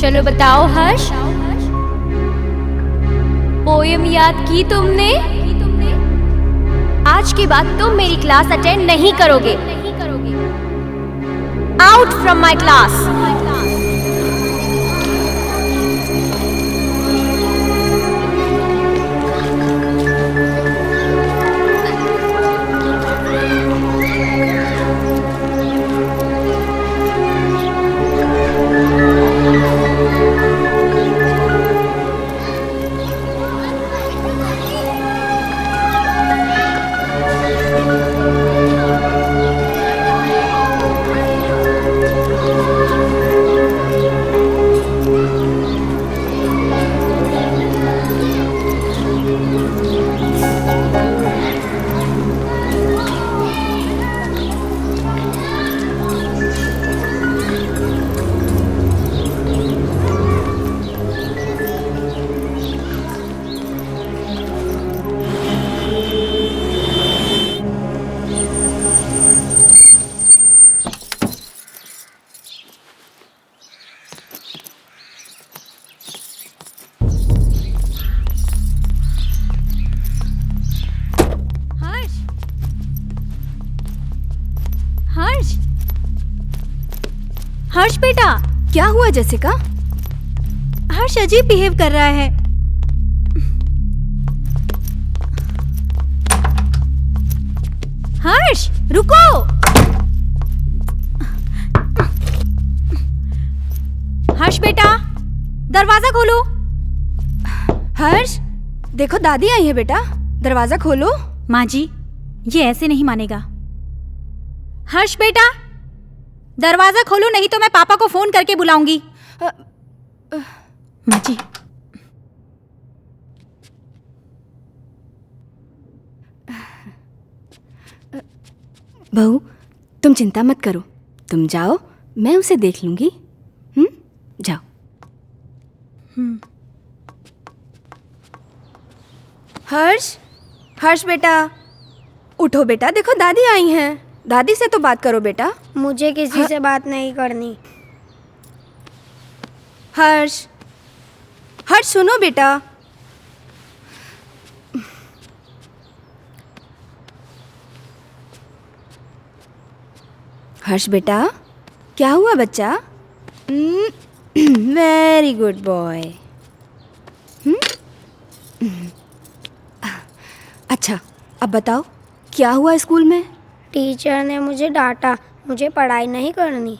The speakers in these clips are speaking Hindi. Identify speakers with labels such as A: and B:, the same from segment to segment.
A: चलो बताओ हर्ष, पोयम याद की तुमने? आज के बाद तुम मेरी क्लास अटेंड नहीं करोगे। Out from my class. Harsh बेटा,
B: क्या हुआ जेसिका?
A: हर्ष अजीब बिहेव कर रहा है। हर्ष रुको। हर्ष बेटा, दरवाजा खोलो।
B: हर्ष देखो, दादी आई है बेटा, दरवाजा खोलो।
A: माँ जी, ये ऐसे नहीं मानेगा। हर्ष बेटा, दरवाजा खोलो, नहीं तो मैं पापा को फोन करके बुलाऊंगी। माँ जी।
B: बहू, तुम चिंता मत करो, तुम जाओ, मैं उसे देख लूंगी। जाओ। हर्ष, हर्ष बेटा, उठो बेटा, देखो दादी आई हैं। दादी से तो बात करो बेटा।
C: मुझे किसी से बात नहीं करनी।
B: हर्ष, हर्ष सुनो बेटा। हर्ष बेटा, क्या हुआ बच्चा? Very good boy. अच्छा, अब बताओ क्या हुआ स्कूल में?
C: टीचर ने मुझे डांटा, मुझे पढ़ाई नहीं करनी।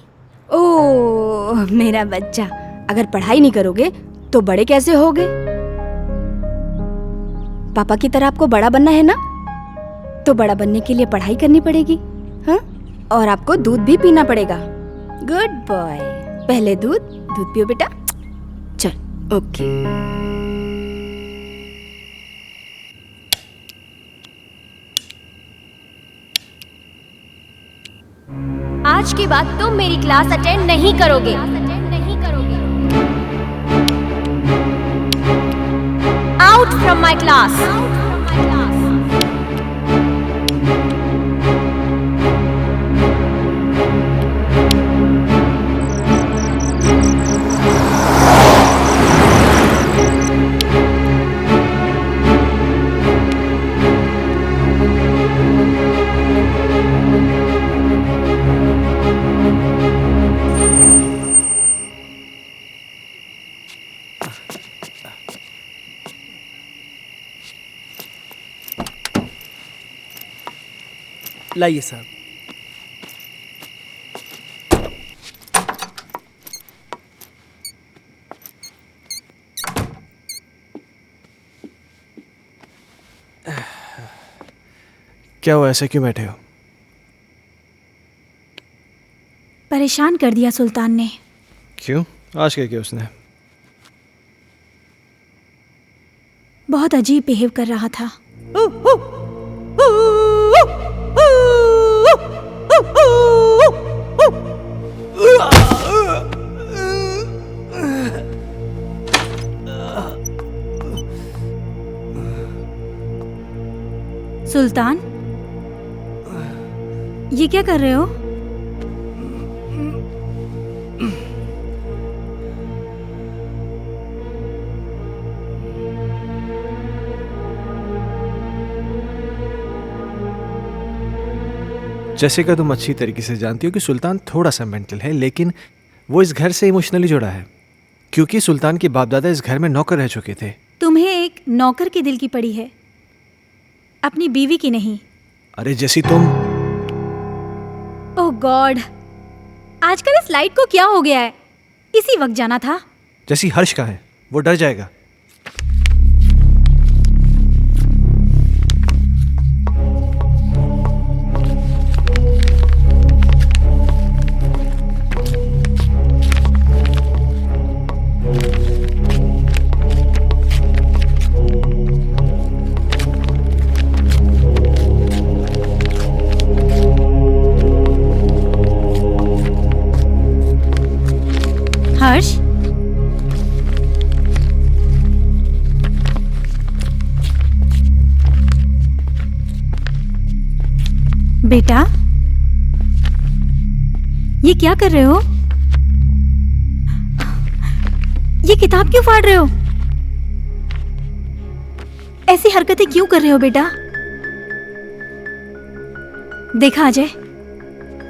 B: ओह मेरा बच्चा, अगर पढ़ाई नहीं करोगे तो बड़े कैसे होगे? पापा की तरह आपको बड़ा बनना है ना, तो बड़ा बनने के लिए पढ़ाई करनी पड़ेगी। हाँ, और आपको दूध भी पीना पड़ेगा। गुड बॉय, पहले दूध पियो बेटा। चल, ओके।
A: आज के बाद तुम मेरी क्लास अटेंड नहीं करोगे। Out from my class.
D: लाइए साहब। क्या हुआ, ऐसे क्यों बैठे हो?
A: परेशान कर दिया सुल्तान ने।
D: क्यों? आज क्या किया उसने?
A: बहुत अजीब बिहेव कर रहा था। सुल्तान, ये क्या कर रहे हो?
D: जैसिका, तुम अच्छी तरीके से जानती हो कि सुल्तान थोड़ा सा मेंटल है, लेकिन वो इस घर से इमोशनली जुड़ा है क्योंकि सुल्तान के बाप दादा इस घर में नौकर रह चुके थे।
A: तुम्हें एक नौकर के दिल की पड़ी है, अपनी बीवी की नहीं।
D: अरे जैसी तुम।
A: ओह गॉड, आजकल इस लाइट को क्या हो गया है? इसी वक्त जाना था।
D: जैसी हर्ष का है, वो डर जाएगा।
A: हर्ष, बेटा, ये क्या कर रहे हो? ये किताब क्यों फाड़ रहे हो? ऐसी हरकतें क्यों कर रहे हो बेटा? देखा अजय,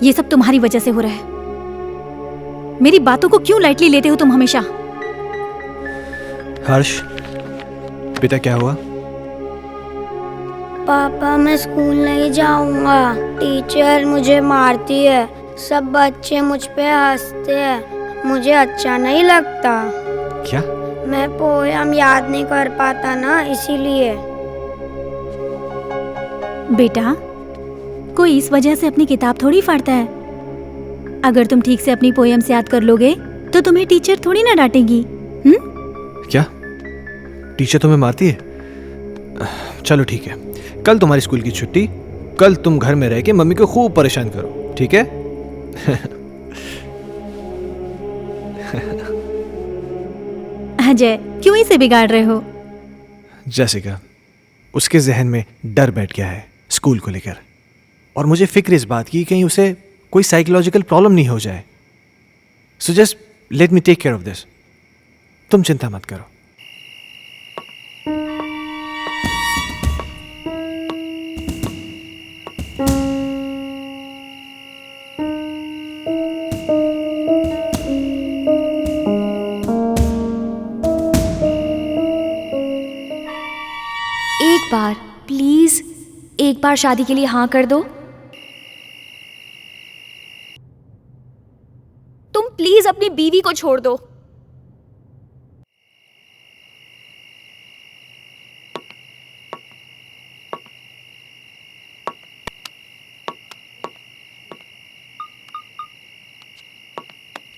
A: ये सब तुम्हारी वजह से हो रहा है। मेरी बातों को क्यों लाइटली लेते हो तुम हमेशा?
D: हर्ष, बेटा क्या हुआ?
C: पापा मैं स्कूल नहीं जाऊंगा, टीचर मुझे मारती है, सब बच्चे मुझ पे हंसते हैं, मुझे अच्छा नहीं लगता।
D: क्या?
C: मैं पोयम याद नहीं कर पाता ना, इसीलिए।
A: बेटा, कोई इस वजह से अपनी किताब थोड़ी फाड़ता है। अगर तुम ठीक से अपनी पोएम्स याद कर लोगे तो तुम्हें टीचर थोड़ी ना डांटेगी।
D: क्या टीचर तुम्हें मारती है? चलो ठीक है, कल तुम्हारी स्कूल की छुट्टी, कल तुम घर में रह के मम्मी को खूब परेशान करो, ठीक है?
A: अजय, क्यों इसे बिगाड़ रहे हो?
D: जैसिका, उसके जहन में डर बैठ गया है स्कूल को लेकर, और मुझे फिक्र इस बात की कहीं उसे कोई साइकोलॉजिकल प्रॉब्लम नहीं हो जाए। So just let me take care of this. तुम चिंता मत करो।
B: एक बार प्लीज, एक बार शादी के लिए हाँ कर दो। तुम प्लीज अपनी बीवी को छोड़ दो।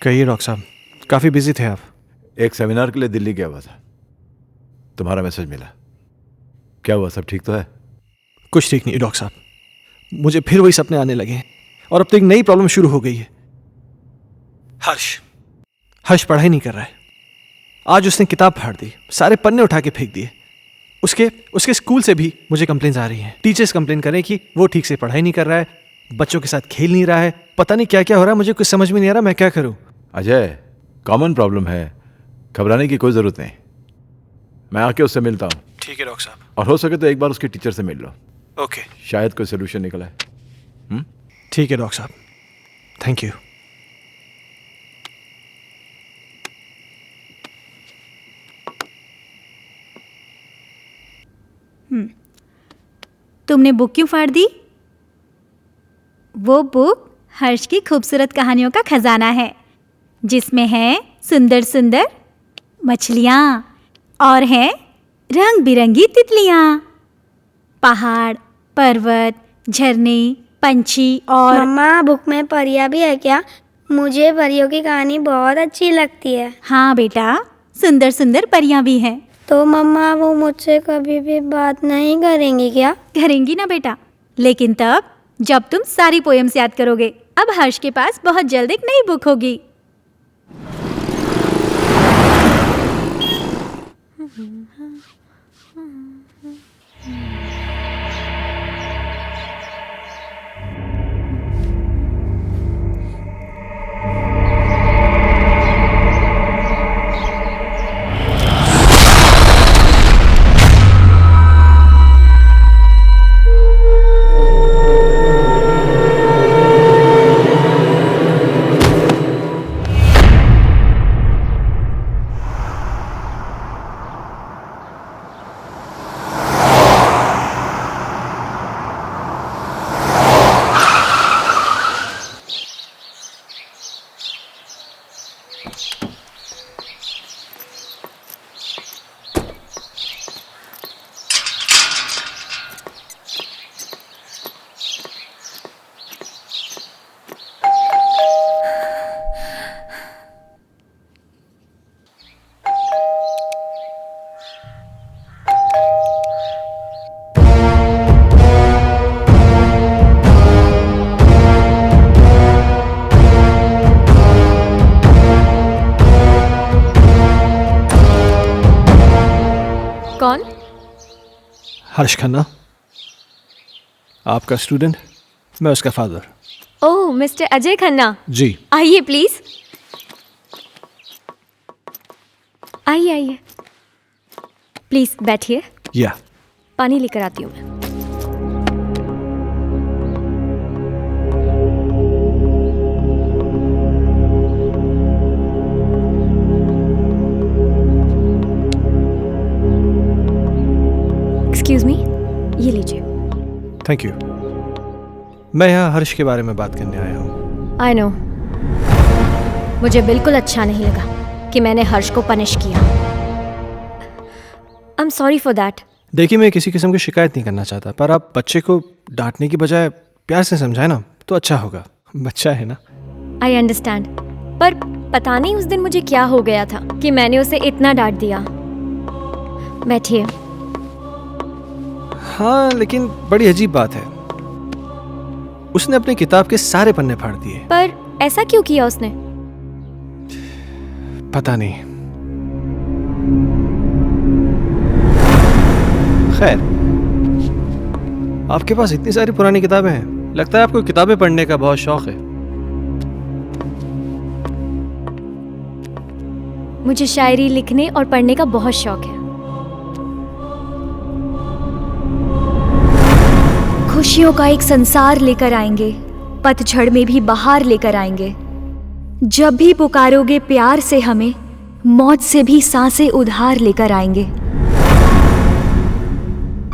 D: कहिए डॉक्टर साहब, काफी बिजी थे आप।
E: एक सेमिनार के लिए दिल्ली गया हुआ था, तुम्हारा मैसेज मिला। क्या हुआ, सब ठीक तो है?
D: कुछ ठीक नहीं डॉक्टर साहब, मुझे फिर वही सपने आने लगे हैं और अब तो एक नई प्रॉब्लम शुरू हो गई है। हर्ष पढ़ाई नहीं कर रहा है। आज उसने किताब फाड़ दी, सारे पन्ने उठा के फेंक दिए। उसके स्कूल से भी मुझे कंप्लेंट्स आ रही हैं। टीचर्स कंप्लेन कर रहे हैं कि वो ठीक से पढ़ाई नहीं कर रहा है, बच्चों के साथ खेल नहीं रहा है, पता नहीं क्या क्या हो रहा है। मुझे कुछ समझ में नहीं आ रहा, मैं क्या करूं?
E: अजय, कॉमन प्रॉब्लम है, घबराने की कोई जरूरत नहीं। मैं आके उससे मिलता हूँ।
D: ठीक है डॉक्टर साहब।
E: और हो सके तो एक बार उसके टीचर से मिल लो,
D: ओके।
E: शायद कोई सोल्यूशन निकला है।
D: ठीक है डॉक्टर साहब, थैंक यू।
A: तुमने बुक क्यों फाड़ दी? वो बुक हर्ष की खूबसूरत कहानियों का खजाना है, जिसमें है सुंदर सुंदर मछलियाँ और हैं रंग बिरंगी तितलियाँ, पहाड़, पर्वत, झरने, पंछी और
C: मम्मा, बुक में परियां भी है क्या? मुझे परियों की कहानी बहुत अच्छी लगती है।
A: हाँ बेटा, सुंदर सुंदर परियां भी हैं।
C: तो मम्मा, वो मुझसे कभी भी बात नहीं करेंगी क्या?
A: करेंगी ना बेटा, लेकिन तब जब तुम सारी पोएम्स याद करोगे। अब हर्ष के पास बहुत जल्द एक नई बुक होगी।
F: कौन?
D: हर्ष खन्ना, आपका स्टूडेंट, मैं उसका फादर।
F: ओह, मिस्टर अजय खन्ना,
D: जी।
F: आइए प्लीज। आइए आइए, प्लीज बैठिए,
D: या
F: पानी लेकर आती हूँ मैं। एक्सक्यूज मी, ये लीजिए।
D: Thank you. मैं यहाँ हर्ष के बारे में बात करने आया हूँ।
F: आई नो, मुझे बिल्कुल अच्छा नहीं लगा कि मैंने हर्ष को पनिश किया। I am sorry for that.
D: देखिए, मैं किसी किस्म की शिकायत नहीं करना चाहता, पर आप बच्चे को डांटने की बजाय प्यार से समझाए ना तो अच्छा होगा। बच्चा है ना।
F: आई अंडरस्टैंड, पर पता नहीं उस दिन मुझे क्या हो गया था कि मैंने उसे इतना डांट दिया। बैठिए।
D: हाँ, लेकिन बड़ी अजीब बात है, उसने अपनी किताब के सारे पन्ने फाड़ दिए।
F: पर ऐसा क्यों किया उसने?
D: पता नहीं। खैर, आपके पास इतनी सारी पुरानी किताबें हैं, लगता है आपको किताबें पढ़ने का बहुत शौक है।
F: मुझे शायरी लिखने और पढ़ने का बहुत शौक है। खुशियों का एक संसार लेकर आएंगे, पतझड़ में भी बहार लेकर आएंगे। जब भी पुकारोगे प्यार से हमें, मौत से भी सांसें उधार लेकर आएंगे।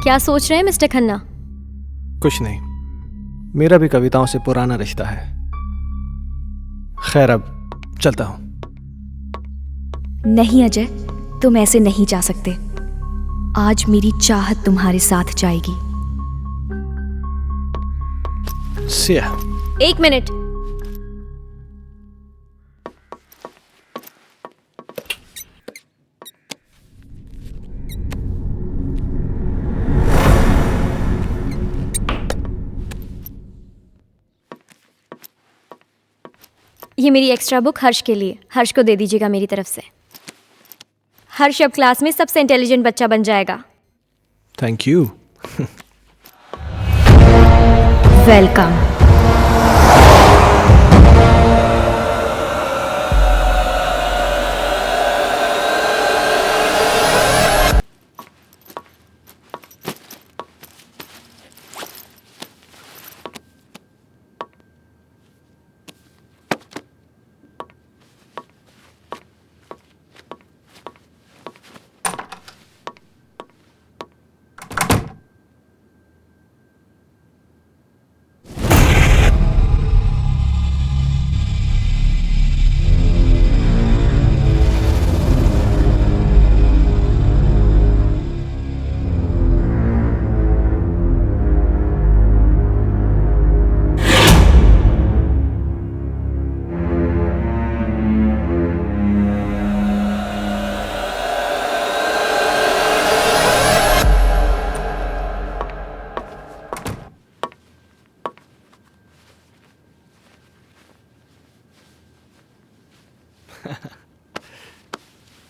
F: क्या सोच रहे हैं मिस्टर खन्ना?
D: कुछ नहीं, मेरा भी कविताओं से पुराना रिश्ता है। खैर, अब चलता हूं।
B: नहीं अजय, तुम ऐसे नहीं जा सकते। आज मेरी चाहत तुम्हारे साथ जाएगी।
D: See ya।
F: एक मिनट। ये मेरी एक्स्ट्रा बुक हर्ष के लिए, हर्ष को दे दीजिएगा मेरी तरफ से। हर्ष अब क्लास में सबसे इंटेलिजेंट बच्चा बन जाएगा।
D: Thank you.
F: वेलकम।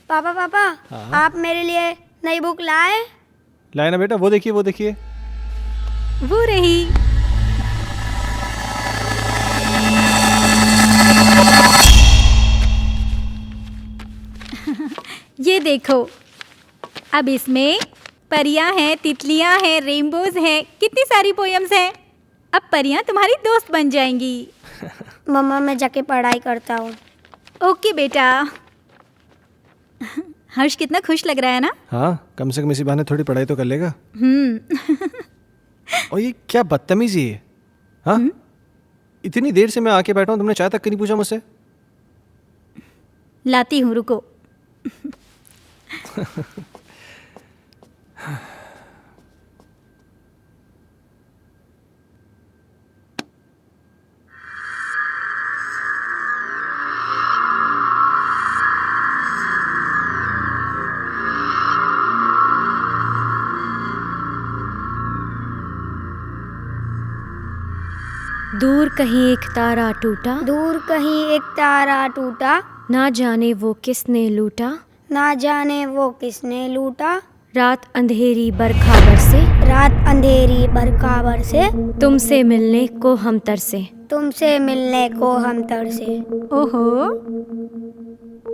C: पापा पापा, आप मेरे लिए नई बुक लाए?
D: लाए ना बेटा, वो देखिए वो देखिए।
A: वो रही। ये देखो, अब इसमें परियां हैं, तितलियां हैं, रेनबोज हैं, कितनी सारी पोयम्स हैं। अब परियां तुम्हारी दोस्त बन जाएंगी।
C: मम्मा, मैं जाके पढ़ाई करता हूँ।
A: ओके बेटा। हर्ष कितना खुश लग रहा है ना?
D: हाँ, कम से कम इसी बहाने थोड़ी पढ़ाई तो कर लेगा। और ये क्या बदतमीजी है? हाँ, इतनी देर से मैं आके बैठा हूँ, तुमने चाय तक नहीं पूछा मुझसे?
A: लाती हूँ, रुको।
F: दूर कहीं एक तारा टूटा,
C: दूर कहीं एक तारा टूटा,
F: ना जाने वो किसने लूटा,
C: ना जाने वो किसने लूटा।
F: रात अंधेरी बरखा बरसे,
C: रात अंधेरी बरखा बरसे,
F: तुमसे मिलने को हम तरसे।
C: तुमसे मिलने को हम तरसे।
A: ओहो,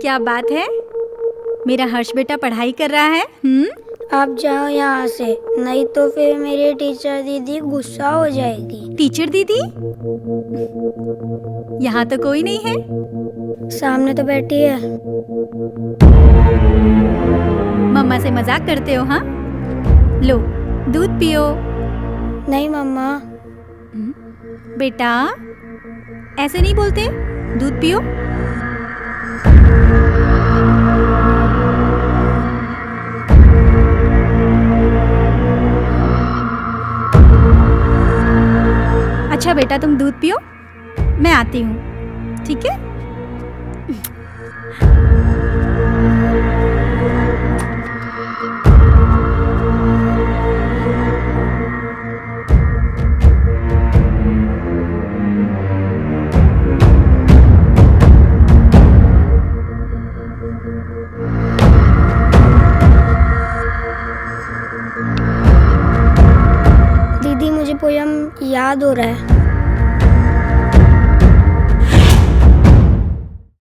A: क्या बात है। मेरा हर्ष बेटा पढ़ाई कर रहा है।
C: आप जाओ यहाँ से, नहीं तो फिर मेरी टीचर दीदी गुस्सा हो जाएगी।
A: टीचर दीदी? यहाँ तो कोई नहीं है।
C: सामने तो बैठी है।
A: मम्मा से मजाक करते हो? हाँ, लो दूध पियो।
C: नहीं मम्मा।
A: बेटा ऐसे नहीं बोलते, दूध पियो। अच्छा बेटा, तुम दूध पियो, मैं आती हूँ, ठीक है?
C: दीदी मुझे पोयम याद हो रहा है।